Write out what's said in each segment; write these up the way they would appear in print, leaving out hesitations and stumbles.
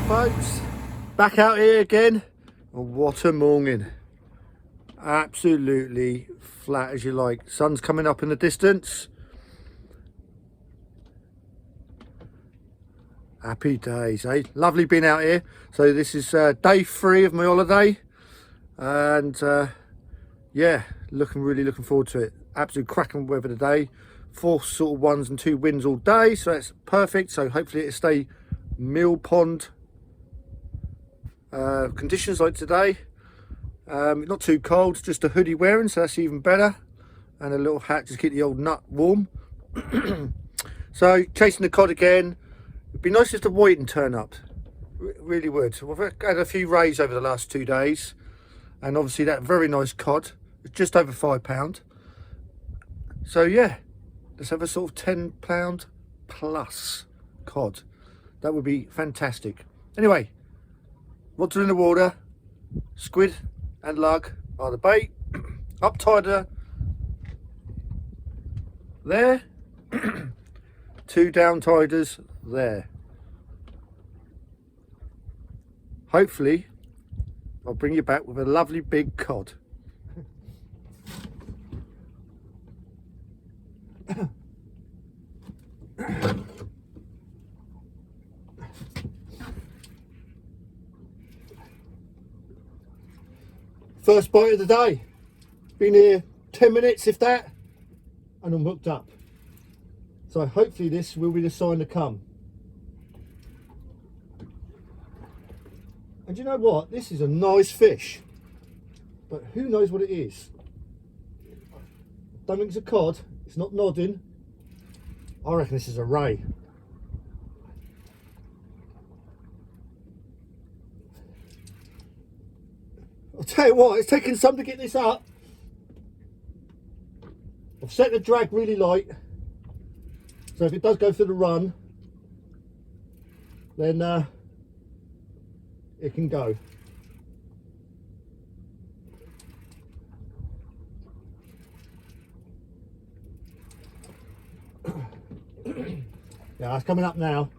Folks, back out here again, and what a morning. Absolutely flat as you like. Sun's coming up in the distance. Happy days, eh? Lovely being out here. So this is day 3 of my holiday, and yeah, really looking forward to it. Absolute cracking weather today. 4 sort of 1s and 2 winds all day, so that's perfect. So hopefully it'll stay mill pond conditions like today. Not too cold, just a hoodie wearing, so that's even better, and a little hat just to keep the old nut warm. So chasing the cod again. It'd be nice if the whiting turn up, really would. We've had a few rays over the last 2 days, and obviously that very nice cod, just over £5. So yeah, let's have a sort of £10 plus cod. That would be fantastic. Anyway, rods are in the water, squid and lug are the bait. Up tighter there, 2 down tiders there. Hopefully I'll bring you back with a lovely big cod. First bite of the day. Been here 10 minutes if that, and I'm hooked up. So hopefully this will be the sign to come. And you know what? This is a nice fish, but who knows what it is. Don't think it's a cod. It's not nodding. I reckon this is a ray. I'll tell you what, it's taking some to get this up. I've set the drag really light, so if it does go for the run, then it can go. Yeah, it's coming up now.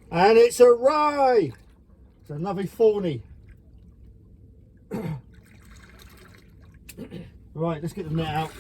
And it's a ray. It's a lovely fawny. Right, let's get the net out.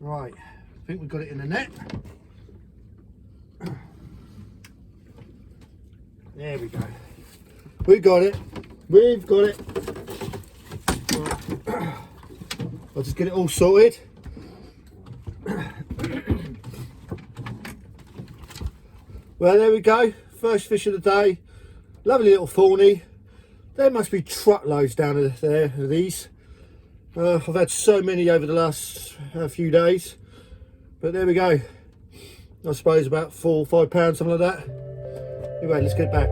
Right, I think we've got it in the net. There we go. We got it. We've got it. Right. I'll just get it all sorted. Well, there we go. First fish of the day. Lovely little fawny. There must be truckloads down there of these. I've had so many over the last few days, but there we go. I suppose about 4 or 5 pounds, something like that. Anyway, let's get back.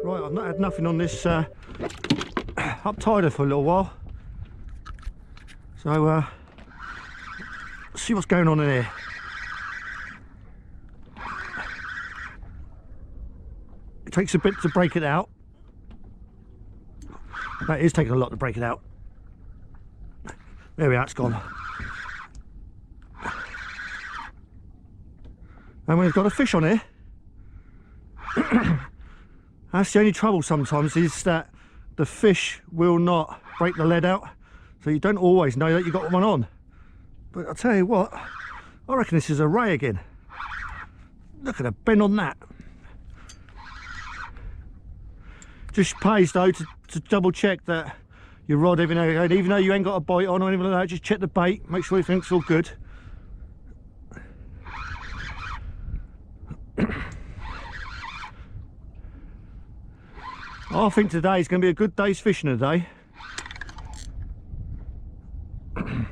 Right, I've not had nothing on this up tider for a little while, so see what's going on in here. It takes a bit to break it out. That is taking a lot to break it out. There we are, it's gone. And we've got a fish on here. That's the only trouble sometimes, is that the fish will not break the lead out, so you don't always know that you've got one on. But I'll tell you what, I reckon this is a ray again. Look at the bend on that. Just pays though to double check that your rod, even though you ain't got a bite on or anything like that, just check the bait, make sure everything's all good. I think today is going to be a good day's fishing today. And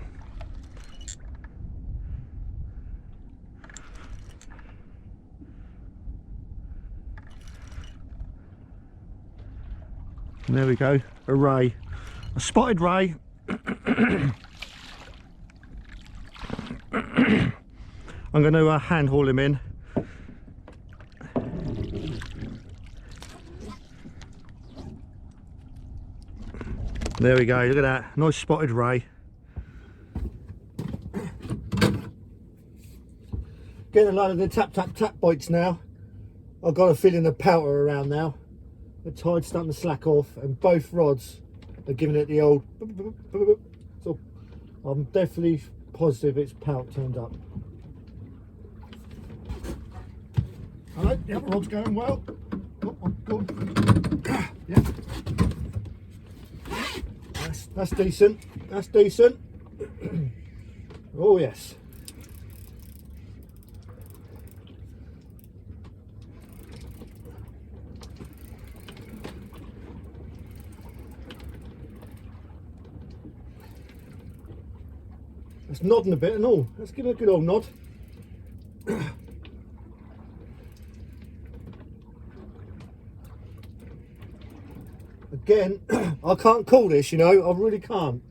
there we go, a ray, a spotted ray. I'm going to hand haul him in. There we go, look at that, nice spotted ray. Getting a load of the tap bites now. I've got a feeling of powder around now. The tide's starting to slack off and both rods are giving it the old. So I'm definitely positive it's pout turned up. Alright, yeah, rod's going well. Go. Yeah. That's decent. That's decent. Oh yes. It's nodding a bit and all. Let's give it a good old nod. Again, I can't call this, you know, I really can't.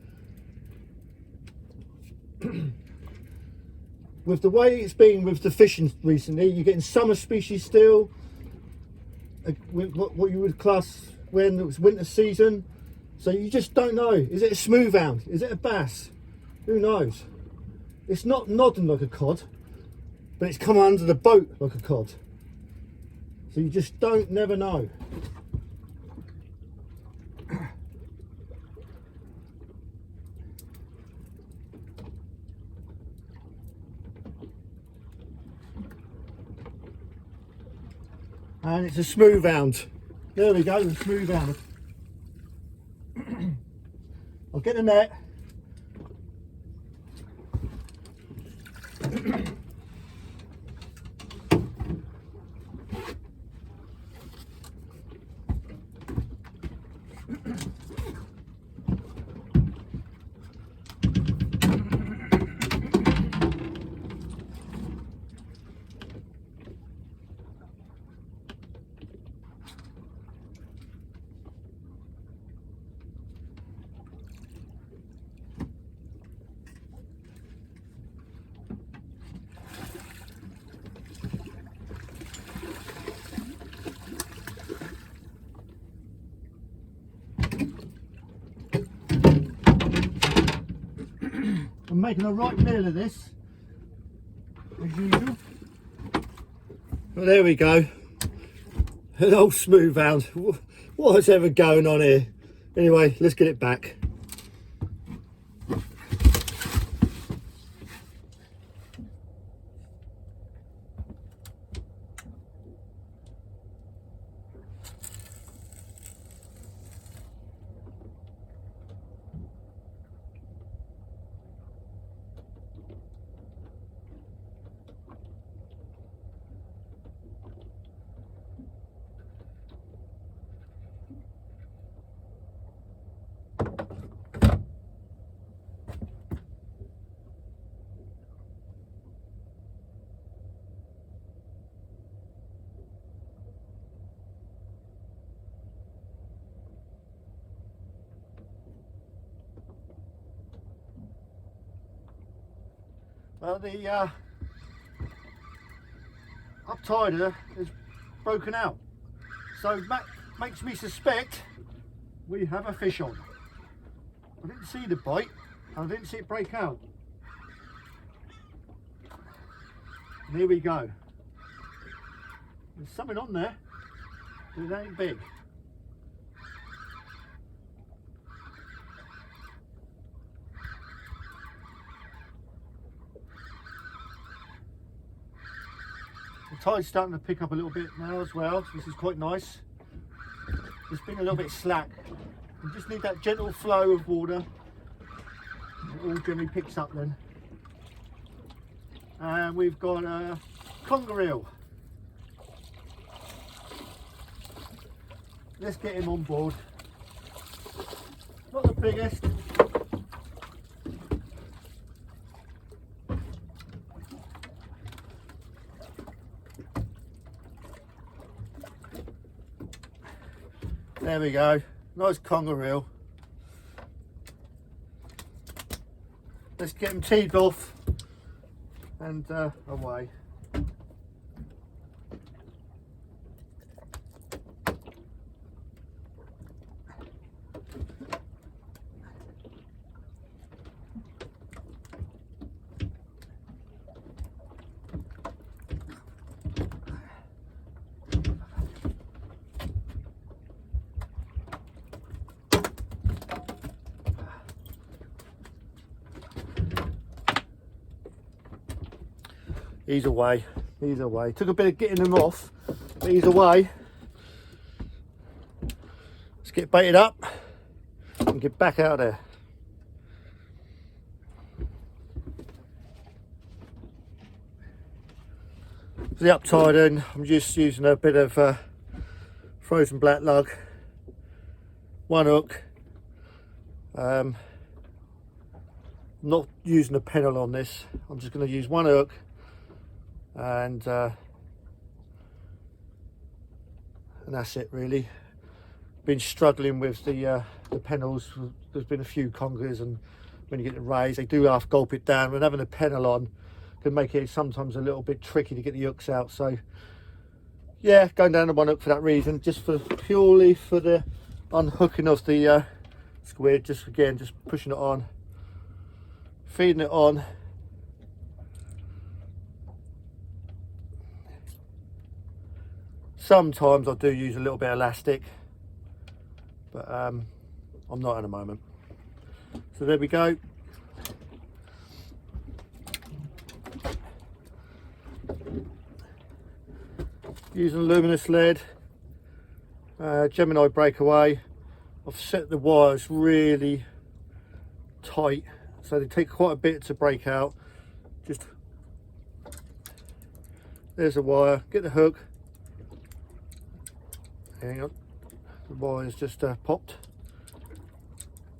With the way it's been with the fishing recently, you're getting summer species still, what you would class when it was winter season. So you just don't know. Is it a smouthhound? Is it a bass? Who knows? It's not nodding like a cod, but it's come under the boat like a cod. So you just never know. And it's a smouthhound. There we go, a smouthhound. I'll get the net. making a right meal of this, as usual. Well, there we go. An old smoothhound. What's ever going on here? Anyway, let's get it back. Well, the uptider is broken out, so that makes me suspect we have a fish on. I didn't see the bite, I didn't see it break out. And here we go. There's something on there, but it ain't big. The tide's starting to pick up a little bit now as well, so this is quite nice. It's been a little bit slack. You just need that gentle flow of water. It all generally picks up then. And we've got a conger eel. Let's get him on board. Not the biggest. There we go, nice conger eel. Let's get him teed off and away. He's away, he's away. Took a bit of getting him off, but he's away. Let's get baited up and get back out there. For the uptiding, I'm just using a bit of frozen black lug, one hook. I'm not using a pennel on this, I'm just going to use one hook. And that's it really. Been struggling with the pennels. There's been a few congers, and when you get the rays they do half gulp it down, and having a pennel on can make it sometimes a little bit tricky to get the hooks out. So yeah, going down to one hook for that reason, just for purely for the unhooking of the squid. Just again, just pushing it on, feeding it on. Sometimes I do use a little bit of elastic, but I'm not at the moment. So there we go. Using a luminous lead, Gemini breakaway. I've set the wires really tight, so they take quite a bit to break out. Just there's a wire, get the hook. Hang on, the wire's just popped.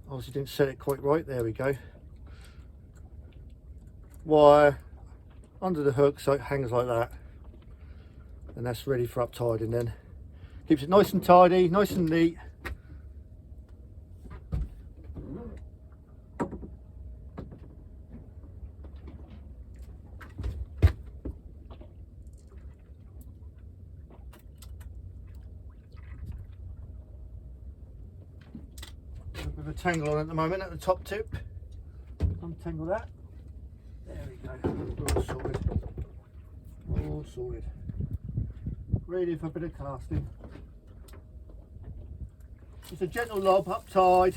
Obviously didn't set it quite right. There we go. Wire under the hook so it hangs like that, and that's ready for uptiding then. Keeps it nice and tidy, nice and neat. A bit of a tangle on at the moment at the top tip. Untangle that. we're all sorted. All sorted. Ready for a bit of casting. It's a gentle lob up tide,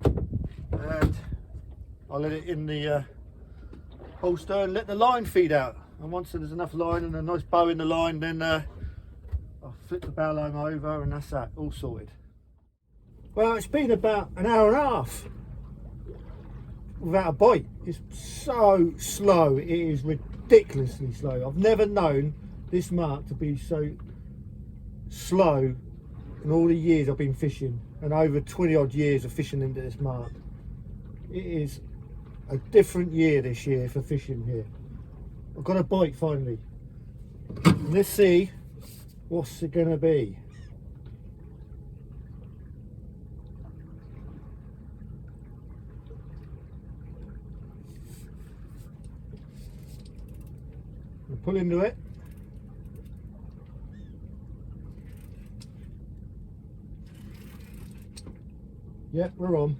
and I'll let it in the holster and let the line feed out. And once there's enough line and a nice bow in the line, then I'll flip the bow line over, and that's that, all sorted. Well, it's been about an hour and a half without a bite. It's so slow, it is ridiculously slow. I've never known this mark to be so slow in all the years I've been fishing, and over 20 odd years of fishing into this mark. It is a different year this year for fishing here. I've got a bite finally. Let's see what's it gonna be. I'll pull into it. Yep, we're on.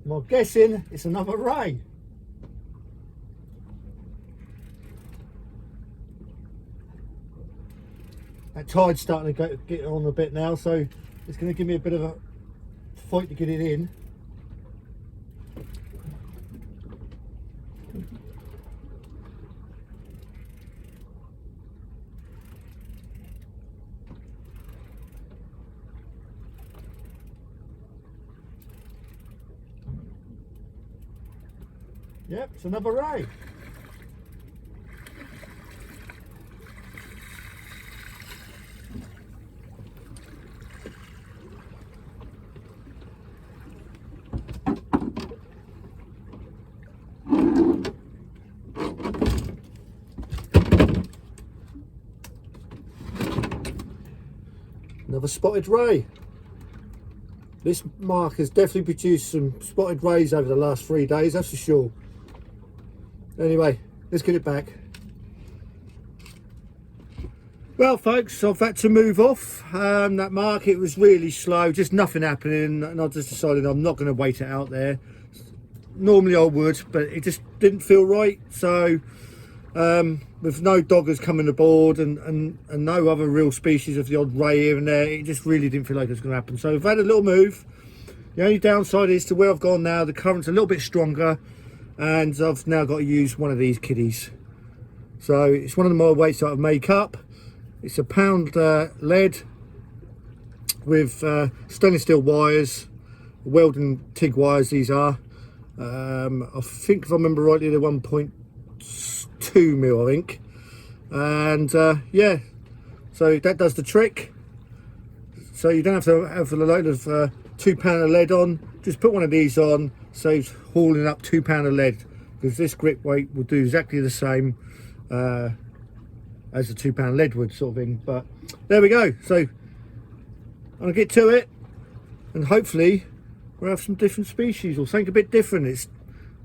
I'm guessing it's another ray. That tide's starting to get on a bit now, so it's going to give me a bit of a fight to get it in. Yep, it's another ray. Another spotted ray. This mark has definitely produced some spotted rays over the last 3 days, that's for sure. Anyway, let's get it back. Well folks, I've had to move off. That market was really slow, just nothing happening, and I just decided I'm not going to wait it out there. Normally I would, but it just didn't feel right. So with no doggers coming aboard and no other real species of the odd ray here and there, it just really didn't feel like it was going to happen. So I've had a little move. The only downside is to where I've gone now, the current's a little bit stronger, and I've now got to use one of these kiddies. So it's one of the more weights that I've make up. It's a pound lead with stainless steel wires, Weldon TIG wires these are. I think if I remember rightly they're 1.2 mil I think. And yeah, so that does the trick. So you don't have to have a load of 2 pound of lead on, just put one of these on, saves hauling up 2 pound of lead, because this grip weight will do exactly the same as the 2 pound lead would, sort of thing. But there we go. So I'll get to it, and hopefully we'll have some different species or something a bit different. It's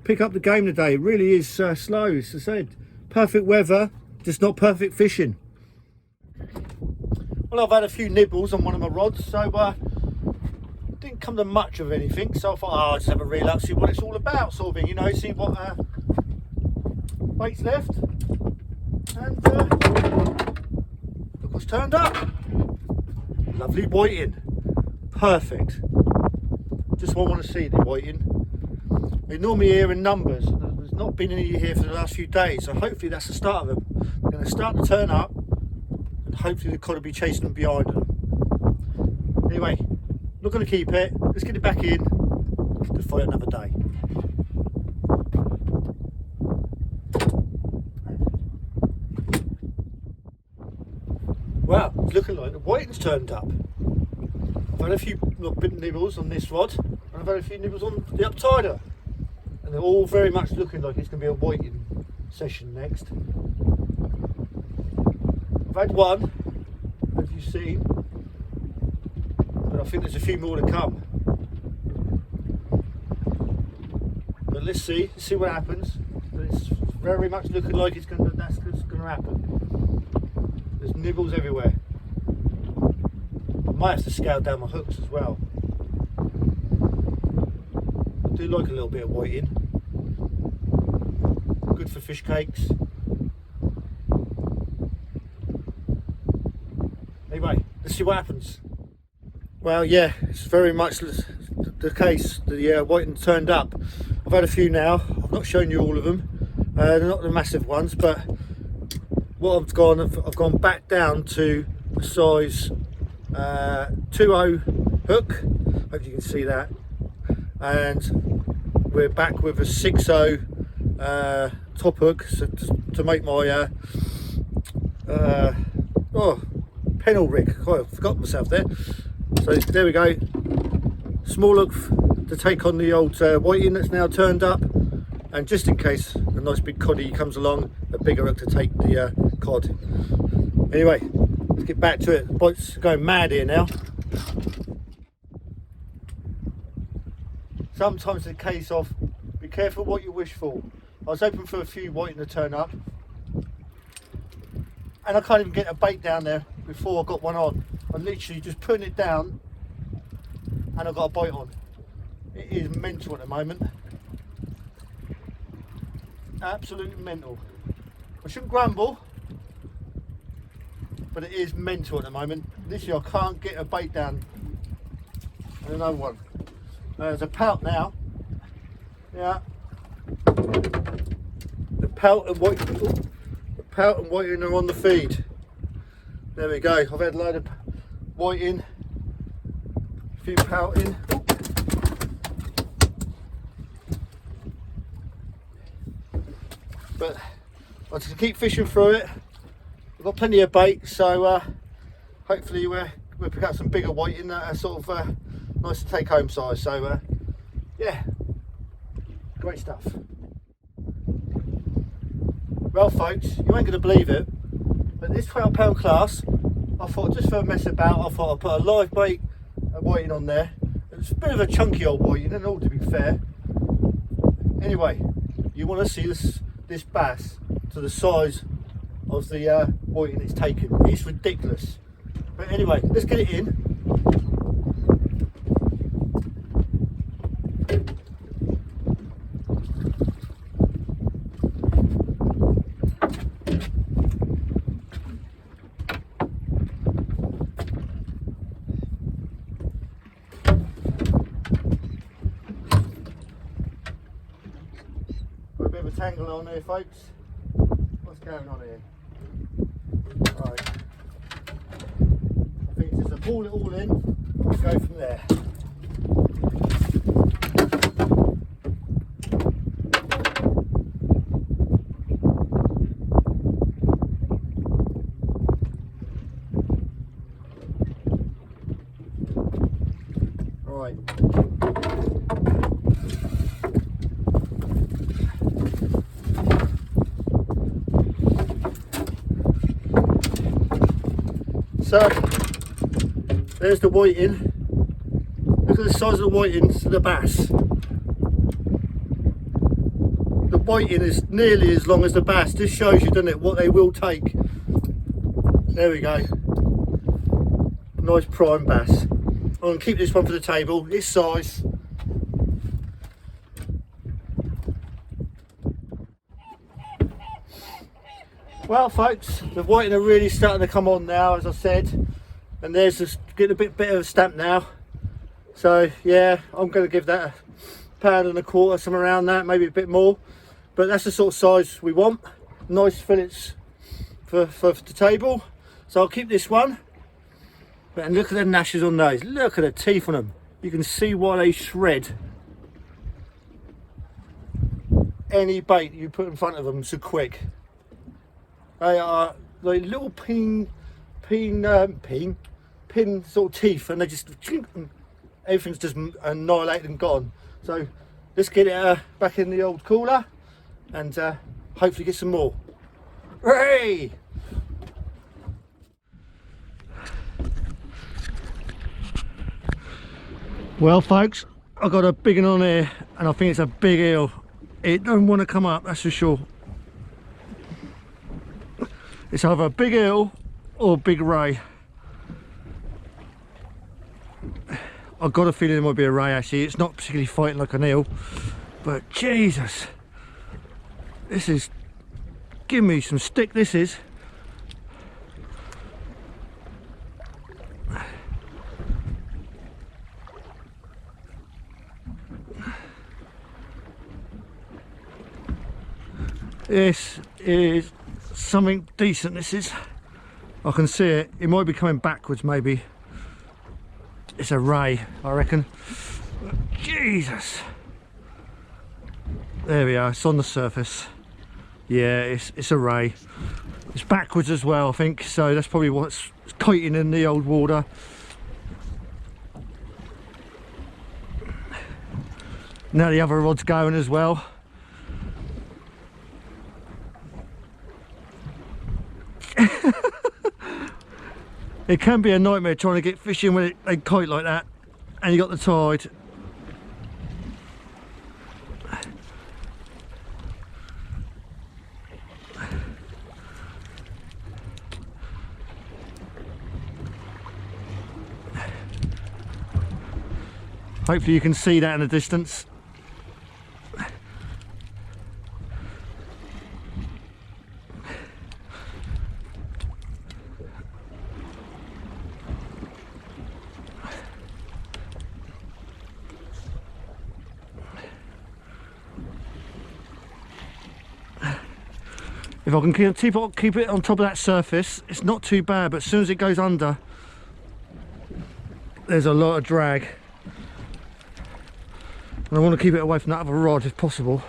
pick up the game today. It really is slow, as I said. Perfect weather, just not perfect fishing. Well, I've had a few nibbles on one of my rods, so didn't come to much of anything. So I thought, oh, I'll just have a reel out, see what it's all about, sort of thing, you know, see what bait's left. And look what's turned up. Lovely whiting. Perfect. Just what I want to see, the whiting. They normally here in numbers. There's not been any here for the last few days, so hopefully that's the start of them. They're going to start to turn up, and hopefully the cod will be chasing them behind them. Anyway, not going to keep it. Let's get it back in to fight another day. Wow, it's looking like the whiting's turned up. I've had a few nibbles on this rod, and I've had a few nibbles on the uptider, and they're all very much looking like it's going to be a whiting session next. I've had one, as you've seen, but I think there's a few more to come. But let's see what happens. But it's very much looking like that's going to happen. There's nibbles everywhere. might have to scale down my hooks as well. I do like a little bit of whiting. Good for fish cakes. Anyway, let's see what happens. Well, yeah, it's very much the case. The whiting turned up. I've had a few now. I've not shown you all of them. They're not the massive ones, but what I've gone back down to the size 2.0 hook. Hope you can see that. And we're back with a 6.0 top hook, so to make my pennel rig. I forgot myself there. So there we go. Small hook to take on the old whiting that's now turned up, and just in case a nice big coddy comes along, a bigger hook to take the cod. Anyway, let's get back to it. The boat's going mad here now. Sometimes it's a case of be careful what you wish for. I was hoping for a few whiting to turn up, and I can't even get a bait down there before I got one on. I'm literally just putting it down and I've got a bite on. It is mental at the moment. Absolutely mental. I shouldn't grumble, but it is mental at the moment. Literally I can't get a bait down. And another one. There's a pout now. Yeah. The pout and whiting are on the feed. There we go. I've had a load of whiting, a few pouting. But I'll just keep fishing through it. We've got plenty of bait, so hopefully we'll pick up some bigger whiting that are sort of nice to take home size. So yeah, great stuff. Well folks, you ain't gonna believe it, but this 12-pound class, I thought just for a mess about, I thought I'd put a live bait whiting on there. It's a bit of a chunky old whiting and all, to be fair. Anyway, you want to see this bass to the size of the whiting it's taken. It's ridiculous. But anyway, let's get it in. Tangle on there, folks. What's going on here? Right. I think it's just to pull it all in and go from there. Right. So there's the whiting. Look at the size of the whiting to the bass. The whiting is nearly as long as the bass. This shows you, doesn't it, what they will take. There we go. Nice prime bass. I'm going to keep this one for the table. This size. Well folks, the whiting are really starting to come on now, as I said, and there's just getting a bit of a stamp now. So yeah, I'm going to give that a £1.25, something around that, maybe a bit more, but that's the sort of size we want. Nice fillets for the table, so I'll keep this one. And look at the gnashes on those, look at the teeth on them. You can see why they shred. Any bait you put in front of them so quick. They are like little pin sort of teeth, and they just everything's just annihilated and gone. So let's get it back in the old cooler and hopefully get some more. Hooray! Well folks, I've got a big one on here and I think it's a big eel. It don't want to come up, that's for sure. It's either a big eel or a big ray. I've got a feeling it might be a ray actually. It's not particularly fighting like an eel, but Jesus, this is, give me some stick, this is. This is something decent, this is. I can see it. It might be coming backwards maybe. It's a ray, I reckon. Jesus. There we are, it's on the surface. Yeah, it's a ray. It's backwards as well, I think, so that's probably what's kiting in the old water. Now the other rod's going as well. It can be a nightmare trying to get fishing when they kite like that and you got the tide. Hopefully you can see that in the distance. If I can keep it on top of that surface, it's not too bad, but as soon as it goes under, there's a lot of drag. And I want to keep it away from that other rod if possible.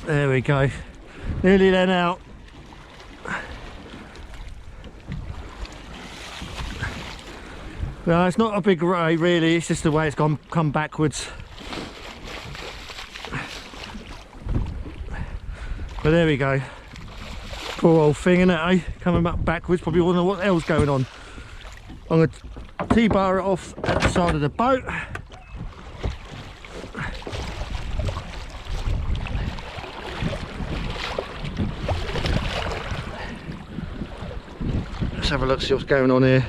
There we go. Nearly there now. Well, it's not a big ray really, it's just the way it's come backwards. But there we go. Poor old thing, innit, eh? Coming backwards, probably wondering what the hell's going on. I'm going to T-bar it off at the side of the boat. Let's have a look, see what's going on here.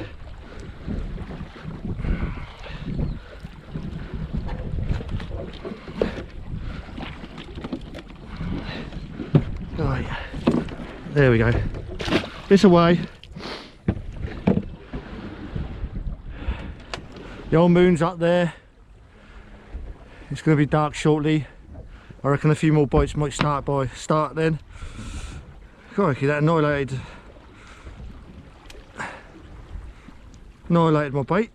Right, there we go. This away. The old moon's up there. It's going to be dark shortly. I reckon a few more boats might start then. Crikey, that annihilated my bait.